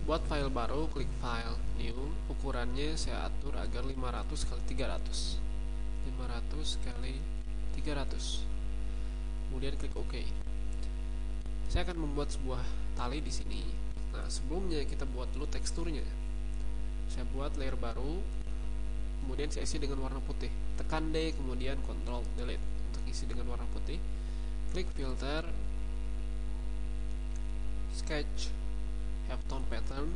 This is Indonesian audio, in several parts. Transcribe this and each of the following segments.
Buat file baru, klik file, new, ukurannya saya atur agar 500 kali 300. 500 kali 300. Kemudian klik OK. Saya akan membuat sebuah tali di sini. Nah, sebelumnya kita buat dulu teksturnya. Saya buat layer baru, kemudian saya isi dengan warna putih. Tekan D, kemudian Ctrl Delete untuk isi dengan warna putih. Klik filter, sketch, halftone pattern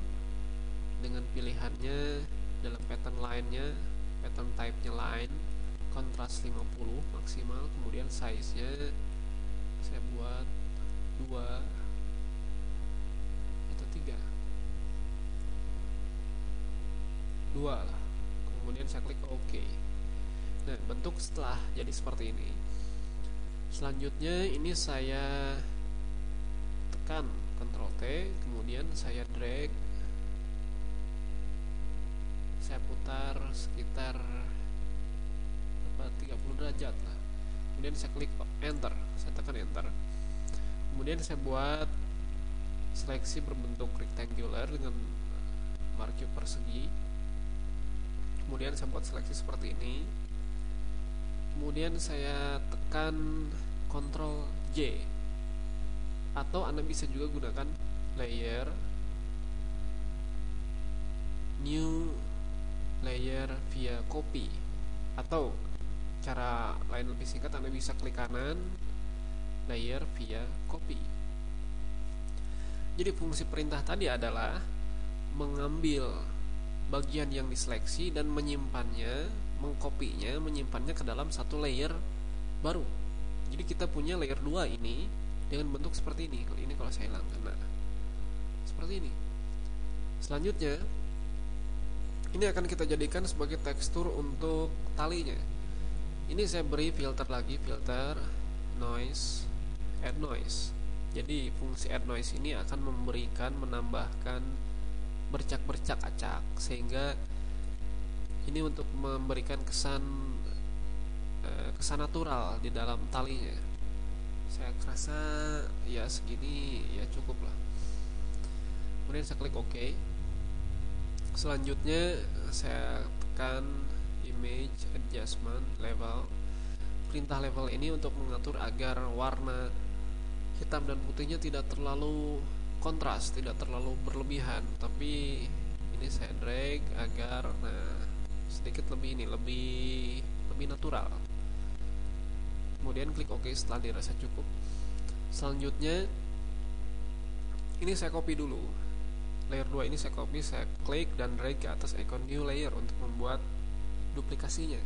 dengan pilihannya dalam pattern line-nya, pattern type-nya line, kontras 50 maksimal, kemudian size-nya saya buat 2 atau 3, 2 lah. Kemudian saya klik OK. Nah, bentuk setelah jadi seperti ini. Selanjutnya ini saya tekan Ctrl T, kemudian saya drag, saya putar sekitar 30 derajat lah. Kemudian saya klik enter, saya tekan enter. Kemudian saya buat seleksi berbentuk rectangular dengan marquee persegi. Kemudian saya buat seleksi seperti ini. Kemudian saya tekan Ctrl J, atau Anda bisa juga gunakan layer, new layer via copy, atau cara lain lebih singkat Anda bisa klik kanan, layer via copy. Jadi fungsi perintah tadi adalah mengambil bagian yang diseleksi dan menyimpannya, mengkopinya, menyimpannya ke dalam satu layer baru. Jadi kita punya layer 2 ini dengan bentuk seperti ini. Ini kalau saya hilangkan, nah seperti ini. Selanjutnya ini akan kita jadikan sebagai tekstur untuk talinya. Ini saya beri filter lagi, filter noise, add noise. Jadi fungsi add noise ini akan menambahkan bercak-bercak acak, sehingga ini untuk memberikan kesan natural di dalam talinya. Saya rasa ya segini ya cukup lah. Kemudian saya klik OK. Selanjutnya saya tekan image adjustment level. Perintah level ini untuk mengatur agar warna hitam dan putihnya tidak terlalu kontras, tidak terlalu berlebihan, tapi ini saya drag agar sedikit lebih natural. Kemudian klik OK setelah dirasa cukup. Selanjutnya ini saya copy dulu. Layer 2 ini saya copy, saya klik dan drag ke atas icon new layer untuk membuat duplikasinya.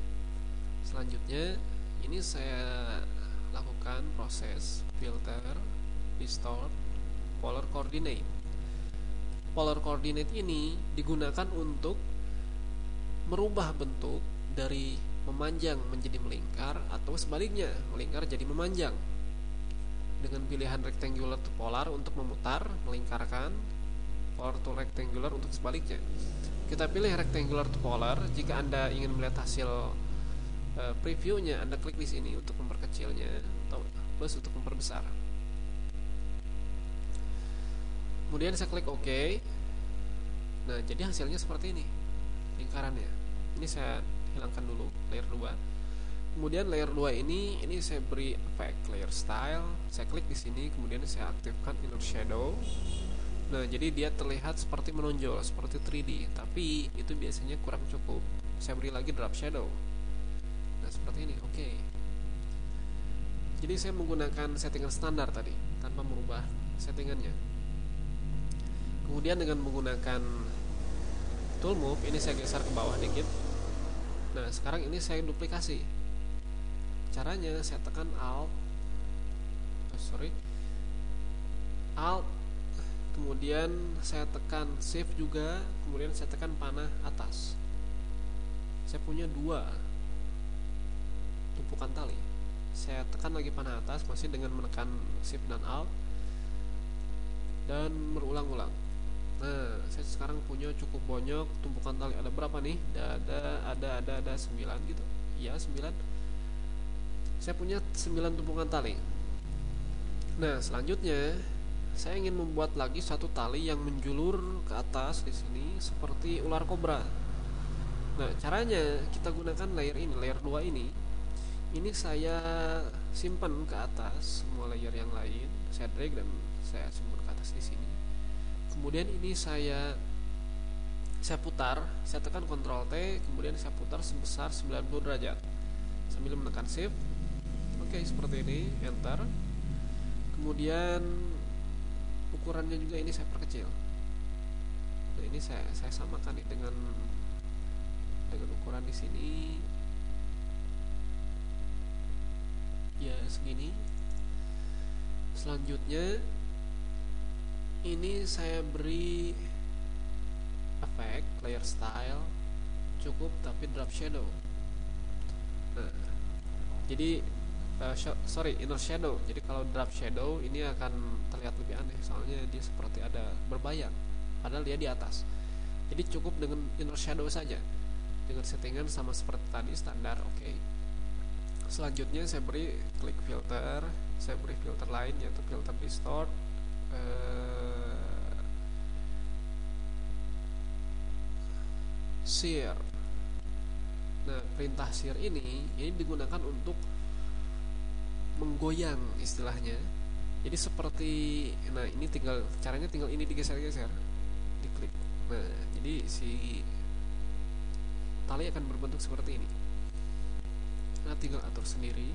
Selanjutnya ini saya lakukan proses filter, distort, polar coordinate. Polar coordinate ini digunakan untuk merubah bentuk dari memanjang menjadi melingkar, atau sebaliknya, melingkar jadi memanjang. Dengan pilihan rectangular to polar untuk memutar, melingkarkan, polar to rectangular untuk sebaliknya. Kita pilih rectangular to polar. Jika Anda ingin melihat hasil previewnya, Anda klik di sini untuk memperkecilnya, atau plus untuk memperbesar. Kemudian saya klik OK. Nah, jadi hasilnya seperti ini lingkarannya. Ini saya hilangkan dulu layer 2. Kemudian layer 2 ini saya beri efek layer style. Saya klik di sini, kemudian saya aktifkan inner shadow. Nah, jadi dia terlihat seperti menonjol, seperti 3D, tapi itu biasanya kurang cukup. Saya beri lagi drop shadow. Nah, seperti ini. Oke. Jadi saya menggunakan settingan standar tadi tanpa merubah settingannya. Kemudian dengan menggunakan tool move, ini saya geser ke bawah dikit. Nah, sekarang ini saya duplikasi. Caranya saya tekan Alt, kemudian saya tekan Shift juga, kemudian saya tekan panah atas. Saya punya 2 tumpukan tali. Saya tekan lagi panah atas, masih dengan menekan Shift dan Alt, dan berulang-ulang. Nah, saya sekarang punya cukup banyak tumpukan tali. Ada berapa nih? Ada 9 gitu. Iya, 9. Saya punya 9 tumpukan tali. Nah, selanjutnya saya ingin membuat lagi satu tali yang menjulur ke atas di sini seperti ular kobra. Nah, caranya kita gunakan layer ini, layer 2 ini. Ini saya simpan ke atas semua layer yang lain, saya drag dan saya simpan ke atas di sini. Kemudian ini saya putar, saya tekan Ctrl T, kemudian saya putar sebesar 90 derajat sambil menekan Shift. Oke, seperti ini, enter. Kemudian ukurannya juga ini saya perkecil. Nah, ini saya samakan nih dengan ukuran di sini. Ya, segini. Selanjutnya ini saya beri efek layer style cukup tapi drop shadow. Nah, jadi inner shadow. Jadi kalau drop shadow ini akan terlihat lebih aneh, soalnya dia seperti ada berbayang padahal dia di atas. Jadi cukup dengan inner shadow saja dengan settingan sama seperti tadi standar. Oke. Selanjutnya saya beri klik filter, saya beri filter lain yaitu filter distort, shear. Nah, perintah shear ini digunakan untuk menggoyang istilahnya. Jadi seperti, nah ini caranya tinggal ini digeser-geser, diklik. Nah, jadi si tali akan berbentuk seperti ini. Nah, tinggal atur sendiri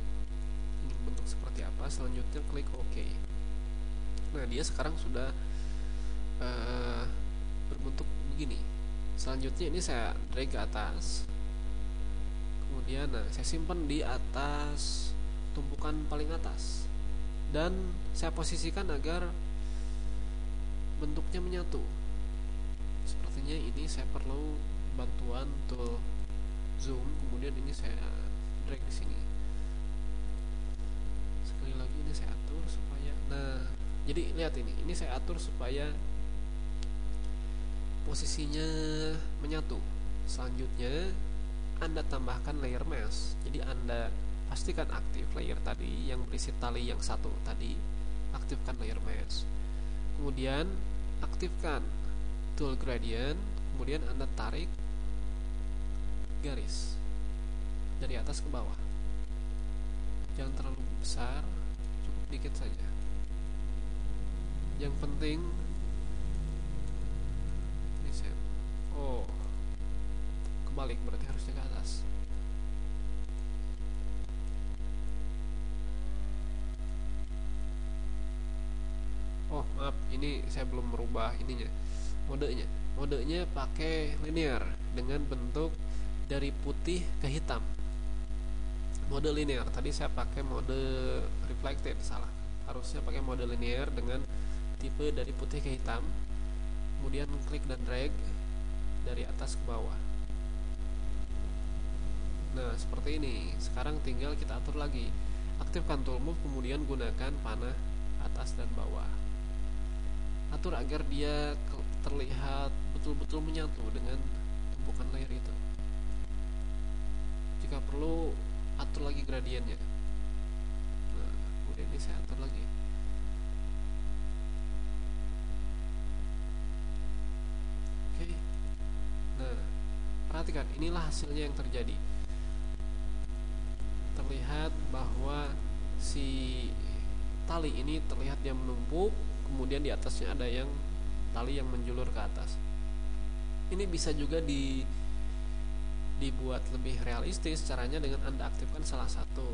ingin bentuk seperti apa. Selanjutnya klik OK. Nah, dia sekarang sudah berbentuk begini. Selanjutnya ini saya drag ke atas. Kemudian saya simpan di atas tumpukan paling atas. Dan saya posisikan agar bentuknya menyatu. Sepertinya ini saya perlu bantuan tool zoom, kemudian ini saya drag di sini. Sekali lagi ini saya atur supaya, nah, jadi lihat ini saya atur supaya posisinya menyatu. Selanjutnya Anda tambahkan layer mesh. Jadi Anda pastikan aktif layer tadi yang berisi tali yang satu tadi, aktifkan layer mesh. Kemudian aktifkan tool gradient, kemudian Anda tarik garis dari atas ke bawah. Jangan terlalu besar, cukup dikit saja. Yang penting ini kebalik, berarti harusnya ke atas. Oh maaf, ini saya belum merubah ininya, modenya pakai linear dengan bentuk dari putih ke hitam, mode linear. Tadi saya pakai mode reflected, salah, harusnya pakai mode linear dengan tipe dari putih ke hitam. Kemudian klik dan drag dari atas ke bawah. Nah, seperti ini. Sekarang tinggal kita atur lagi. Aktifkan tool move, kemudian gunakan panah atas dan bawah. Atur agar dia terlihat betul-betul menyatu dengan tumpukan layer itu. Jika perlu, atur lagi gradiennya. Nah, kemudian ini saya atur lagi. Oke. Nah, perhatikan, inilah hasilnya yang terjadi. Terlihat bahwa si tali ini terlihat dia menumpuk, kemudian di atasnya ada yang tali yang menjulur ke atas. Ini bisa juga dibuat lebih realistis. Caranya dengan Anda aktifkan salah satu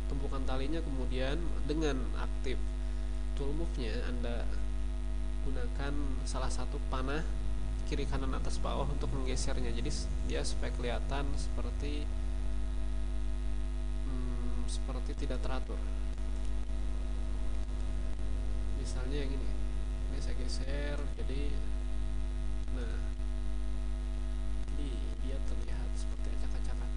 tumpukan talinya, kemudian dengan aktif tool move-nya Anda gunakan salah satu panah kiri kanan atas bawah untuk menggesernya. Jadi dia supaya kelihatan seperti tidak teratur. Misalnya yang ini saya geser, jadi nah, dia terlihat seperti acak-acakan.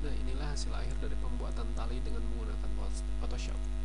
Nah, inilah hasil akhir dari pembuatan tali dengan menggunakan Photoshop.